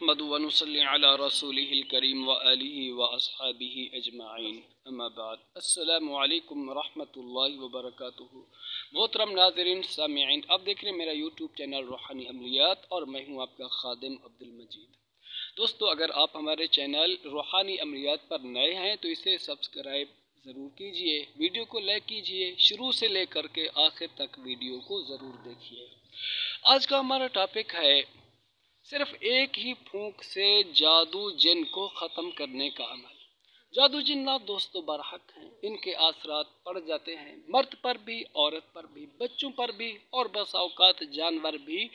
नहमदु व नुसल्ली अला रसूलिहिल करीम व आलिहि व अस्हाबिहि अजमाइन अम्मा बाद। अस्सलामु अलैकुम व रहमतुल्लाहि व बरकातुहू। मोहतरम नाज़रीन सामिईन, आप देख रहे हैं मेरा यूट्यूब चैनल रूहानी अमलियात और मैं हूं आपका खादिम अब्दुल मजीद। दोस्तों, अगर आप हमारे चैनल रूहानी अमलियात पर नए हैं तो इसे सब्सक्राइब ज़रूर कीजिए, वीडियो को लाइक कीजिए, शुरू से लेकर के आखिर तक वीडियो को ज़रूर देखिए। आज का हमारा टॉपिक है सिर्फ एक ही फूंक से जादू जिन को ख़त्म करने का अमल। जादू जिन्नात दोस्तों बरहक हैं, इनके असरात पड़ जाते हैं मर्द पर भी, औरत पर भी, बच्चों पर भी और बस औकात जानवर भी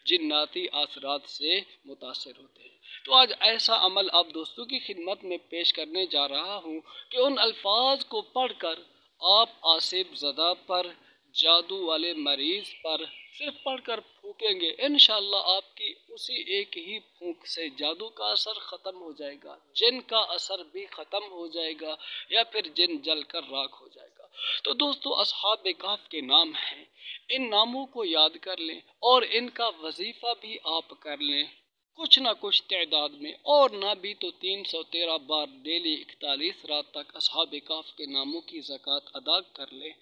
जिन्नाती असरात से मुतासिर होते हैं। तो आज ऐसा अमल आप दोस्तों की खिदमत में पेश करने जा रहा हूँ कि उन अल्फाज को पढ़कर आप आसिफ ज़दा पर, जादू वाले मरीज पर सिर्फ पढ़कर फूकेंगे, इंशाअल्लाह आपकी उसी एक ही फूंक से जादू का असर ख़त्म हो जाएगा, जिन का असर भी ख़त्म हो जाएगा या फिर जिन जल कर राख हो जाएगा। तो दोस्तों, अस्हाब कहफ के नाम हैं, इन नामों को याद कर लें और इनका वजीफ़ा भी आप कर लें कुछ ना कुछ तादाद में, और ना भी तो 313 बार डेली 41 रात तक अस्हाब कहफ के नामों की ज़कात अदा कर लें।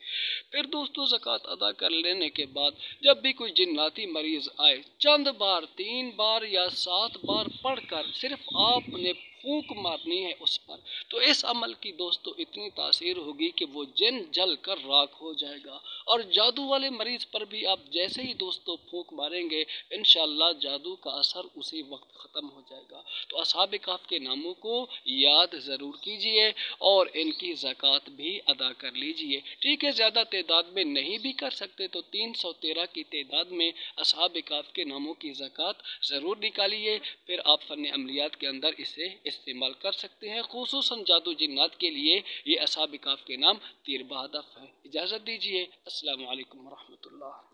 फिर दोस्तों, ज़कात अदा कर लेने के बाद जब भी कोई जिन्नाती मरीज़ आए, चंद बार 3 बार या 7 बार पढ़कर सिर्फ आपने फूंक मारनी है उस पर, तो इस अमल की दोस्तों इतनी तासीर होगी कि वो जिन जल कर राख हो जाएगा। और जादू वाले मरीज़ पर भी आप जैसे ही दोस्तों फूंक मारेंगे, इंशाअल्लाह जादू का असर उसी वक्त ख़त्म हो जाएगा। तो अस्हाब कहफ के नामों को याद ज़रूर कीजिए और इनकी ज़कात भी अदा कर लीजिए। ठीक है, ज़्यादा तादाद में नहीं भी कर सकते तो 313 की तादाद में अस्हाब कहफ के नामों की ज़कात ज़रूर निकालिए। फिर आप फ़न अमलियात के अंदर इसे इस्तेमाल कर सकते हैं। खुसूसन जादू जिन्नात के लिए ये अस्हाब कहफ के नाम तीर बहदफ है। इजाज़त दीजिए। अस्सलामु अलैकुम व रहमतुल्लाह।